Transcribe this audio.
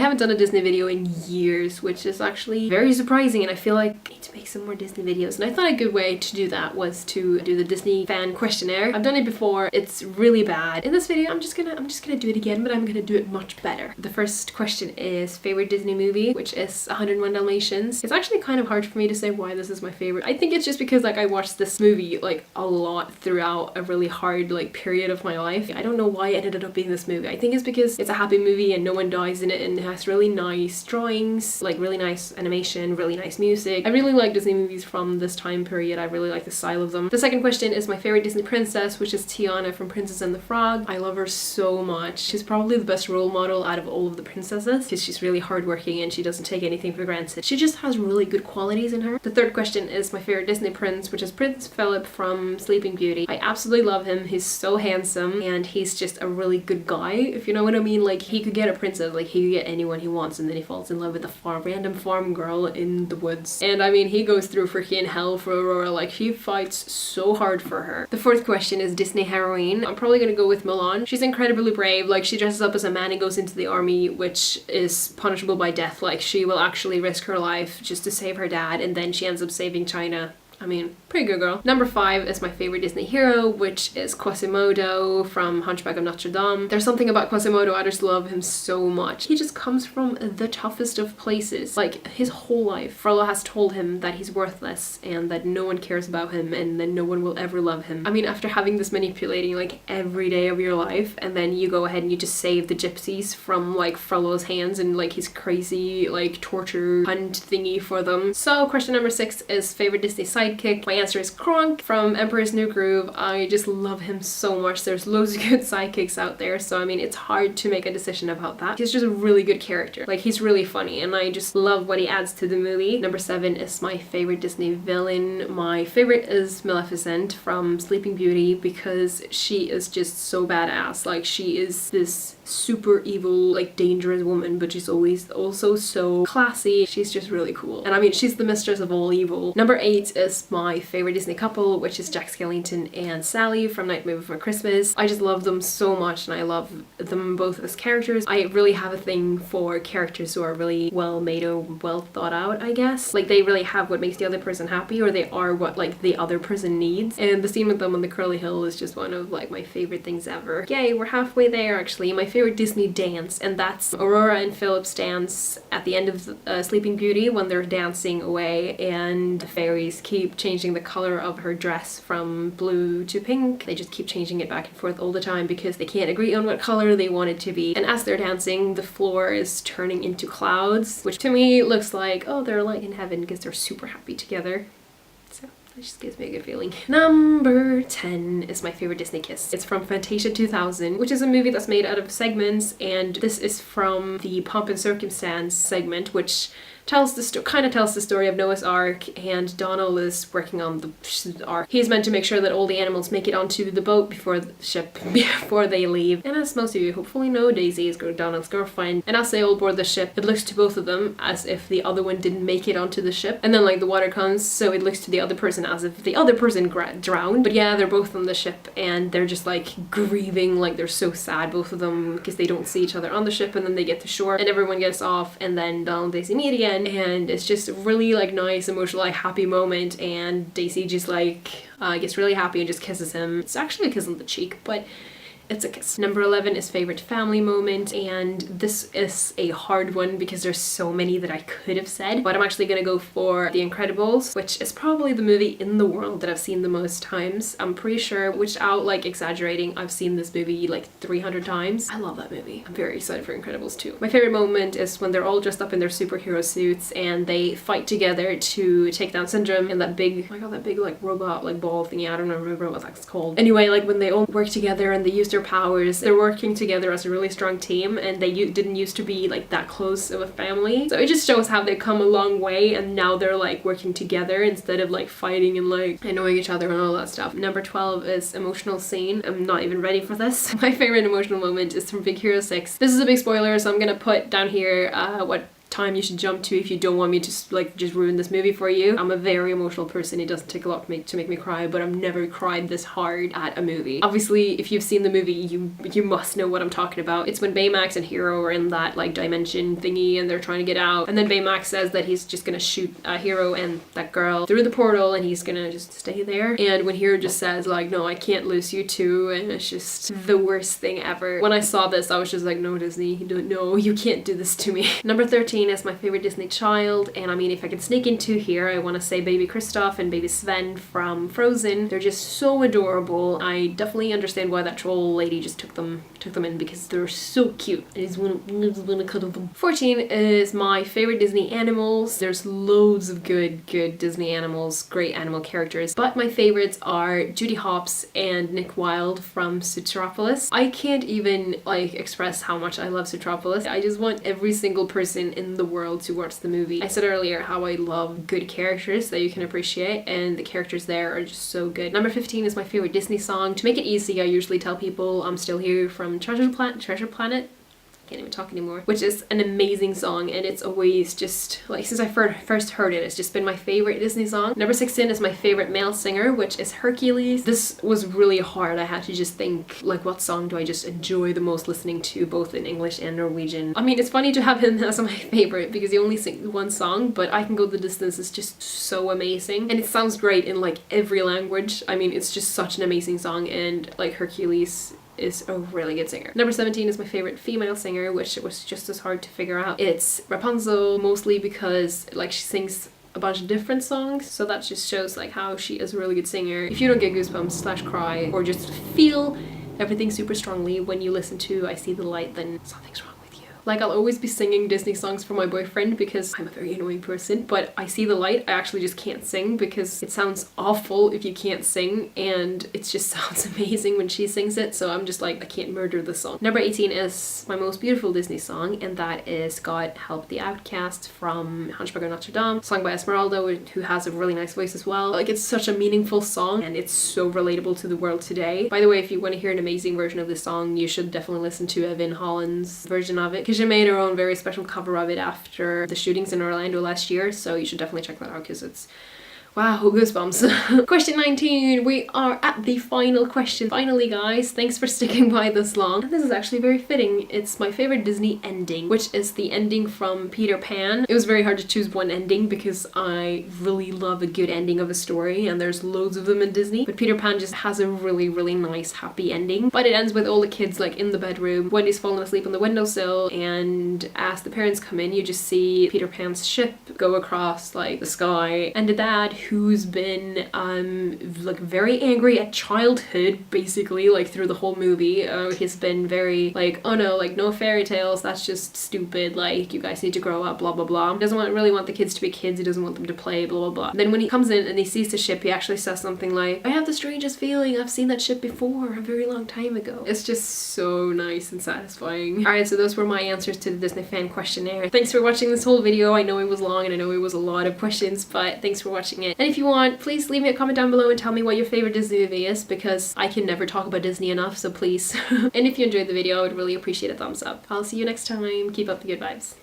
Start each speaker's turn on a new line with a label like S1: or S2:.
S1: haven't done a Disney video in years, which is actually very surprising, and I feel like I need to make some more Disney videos. And I thought a good way to do that was to do the Disney Fan Questionnaire. I've done it before. It's really bad. In this video, I'm just gonna do it again, but I'm gonna do it much better. The first question is favorite Disney movie, which is 101 Dalmatians. It's actually kind of hard for me to say why this is my favorite. I think it's just because like I watched this movie like a lot throughout a really hard like period of my life. I don't know why it ended up being this movie. I think it's because it's a happy movie and no one dies in it, and it has really nice drawings, like really nice animation, really nice music. I really like Disney movies from this time period. I really like the style of them. The second question is my favorite Disney princess, which is Tiana from Princess and the Frog. I love her so much. She's probably the best role model out of all of the princesses because she's really hardworking and she doesn't take anything for granted. She just has really good qualities in her. The third question is my favorite Disney prince, which is Prince Philip from Sleeping Beauty. I absolutely love him. He's so handsome and he's just a really good guy, if you know what I mean. Like he could get a princess, like he could get anyone he wants, and then he falls in love with a random farm girl in the woods. And I mean, he goes through freaking hell for Aurora. Like he fights so hard for her. The fourth question is Disney heroine. I'm probably gonna go with Mulan. She's incredibly brave. Like she dresses up as a man and goes into the army, which is punishable by death. Like she will actually risk her life just to save her dad, and then she ends up saving China. I mean, pretty good girl. Number 5 is my favorite Disney hero, which is Quasimodo from Hunchback of Notre Dame. There's something about Quasimodo, I just love him so much. He just comes from the toughest of places. Like his whole life, Frollo has told him that he's worthless and that no one cares about him and that no one will ever love him. I mean, after having this manipulating like every day of your life, and then you go ahead and you just save the gypsies from like Frollo's hands and like his crazy like torture hunt thingy for them. So question number 6 is favorite Disney sidekick. My answer is Kronk from Emperor's New Groove. I just love him so much. There's loads of good sidekicks out there, so I mean it's hard to make a decision about that. He's just a really good character. Like he's really funny and I just love what he adds to the movie. Number 7 is my favorite Disney villain. My favorite is Maleficent from Sleeping Beauty because she is just so badass. Like she is this super evil, like dangerous woman, but she's always also so classy. She's just really cool. And I mean, she's the mistress of all evil. Number 8 is my favorite Disney couple, which is Jack Skellington and Sally from Nightmare Before Christmas. I just love them so much and I love them both as characters. I really have a thing for characters who are really well made or well thought out, I guess. Like they really have what makes the other person happy, or they are what like the other person needs. And the scene with them on the curly hill is just one of like my favorite things ever. Yay, we're halfway there actually. My favorite Disney dance, and that's Aurora and Philip's dance at the end of Sleeping Beauty when they're dancing away and the fairies keep changing the color of her dress from blue to pink. They just keep changing it back and forth all the time because they can't agree on what color they want it to be. And as they're dancing, the floor is turning into clouds, which to me looks like, oh, they're like in heaven because they're super happy together. So it just gives me a good feeling. Number 10 is my favorite Disney kiss. It's from Fantasia 2000, which is a movie that's made out of segments, and this is from the Pomp and Circumstance segment, which tells the story of Noah's Ark, and Donald is working on the Ark. He's meant to make sure that all the animals make it onto the boat before the ship, before they leave. And as most of you hopefully know, Daisy is Donald's girlfriend. And as they all board the ship, it looks to both of them as if the other one didn't make it onto the ship. And then like the water comes, so it looks to the other person as if the other person drowned. But yeah, they're both on the ship and they're just like grieving, like they're so sad, both of them, because they don't see each other on the ship. And then they get to shore and everyone gets off, and then Donald and Daisy meet again. And it's just a really like nice, emotional, like happy moment, and Daisy just like gets really happy and just kisses him. It's actually a kiss on the cheek, but it's a kiss. Number 11 is favorite family moment, and this is a hard one because there's so many that I could have said, but I'm actually gonna go for The Incredibles, which is probably the movie in the world that I've seen the most times. I'm pretty sure, without like exaggerating, I've seen this movie like 300 times. I love that movie. I'm very excited for Incredibles 2. My favorite moment is when they're all dressed up in their superhero suits and they fight together to take down Syndrome and that big, oh my god, that big like robot like ball thingy. I don't remember what that's called. Anyway, like when they all work together and they use their powers, they're working together as a really strong team, and they didn't used to be like that close of a family. So it just shows how they've come a long way, and now they're like working together instead of like fighting and like annoying each other and all that stuff. Number 12 is emotional scene. I'm not even ready for this. My favorite emotional moment is from Big Hero 6. This is a big spoiler, so I'm gonna put down here what time you should jump to if you don't want me to like just ruin this movie for you. I'm a very emotional person. It doesn't take a lot to make me cry, but I've never cried this hard at a movie. Obviously, if you've seen the movie, you must know what I'm talking about. It's when Baymax and Hero are in that like dimension thingy and they're trying to get out, and then Baymax says that he's just gonna shoot Hero and that girl through the portal and he's gonna just stay there. And when Hero just says like, no, I can't lose you too, and it's just the worst thing ever. When I saw this, I was just like, no, Disney, no, you can't do this to me. Number 13 is my favorite Disney child, and I mean, if I can sneak into here, I want to say baby Kristoff and baby Sven from Frozen. They're just so adorable. I definitely understand why that troll lady just took them in, because they're so cute. I just want to cuddle them. 14 is my favorite Disney animals. There's loads of good Disney animals, great animal characters, but my favorites are Judy Hopps and Nick Wilde from Zootropolis. I can't even like express how much I love Zootropolis. I just want every single person in the world to watch the movie. I said earlier how I love good characters that you can appreciate, and the characters there are just so good. Number 15 is my favorite Disney song. To make it easy, I usually tell people I'm Still Here from Treasure Planet. Can't even talk anymore, which is an amazing song, and it's always just like, since I first heard it, it's just been my favorite Disney song. Number 16 is my favorite male singer, which is Hercules. This was really hard. I had to just think like, what song do I just enjoy the most listening to, both in English and Norwegian. I mean, it's funny to have him as my favorite because he only sings one song, but I Can Go the Distance is just so amazing, and it sounds great in like every language. I mean, it's just such an amazing song, and like Hercules is a really good singer. Number 17 is my favorite female singer, which was just as hard to figure out. It's Rapunzel, mostly because like she sings a bunch of different songs, so that just shows like how she is a really good singer. If you don't get goosebumps / cry or just feel everything super strongly when you listen to I See the Light, then something's wrong. Like, I'll always be singing Disney songs for my boyfriend because I'm a very annoying person, but I See the Light, I actually just can't sing because it sounds awful if you can't sing, and it just sounds amazing when she sings it, so I'm just like, I can't murder the song. Number 18 is my most beautiful Disney song, and that is God Help the Outcast from Hunchback of Notre Dame, sung by Esmeralda, who has a really nice voice as well. Like, it's such a meaningful song, and it's so relatable to the world today. By the way, if you want to hear an amazing version of this song, you should definitely listen to Evan Holland's version of it, because she made her own very special cover of it after the shootings in Orlando last year, so you should definitely check that out because it's, wow, goosebumps. Question 19, we are at the final question. Finally, guys, thanks for sticking by this long. And this is actually very fitting. It's my favorite Disney ending, which is the ending from Peter Pan. It was very hard to choose one ending because I really love a good ending of a story, and there's loads of them in Disney, but Peter Pan just has a really nice, happy ending. But it ends with all the kids like in the bedroom. Wendy's falling asleep on the windowsill, and as the parents come in, you just see Peter Pan's ship go across like the sky, and the dad, who's been like very angry at childhood basically like through the whole movie. He's been very like, oh no, like no fairy tales, that's just stupid, like you guys need to grow up, blah blah blah. He doesn't really want the kids to be kids, he doesn't want them to play, blah blah blah. Then when he comes in and he sees the ship, he actually says something like, I have the strangest feeling, I've seen that ship before a very long time ago. It's just so nice and satisfying. Alright, so those were my answers to the Disney Fan Questionnaire. Thanks for watching this whole video. I know it was long and I know it was a lot of questions, but thanks for watching it. And if you want, please leave me a comment down below and tell me what your favorite Disney movie is, because I can never talk about Disney enough, so please. And if you enjoyed the video, I would really appreciate a thumbs up. I'll see you next time. Keep up the good vibes.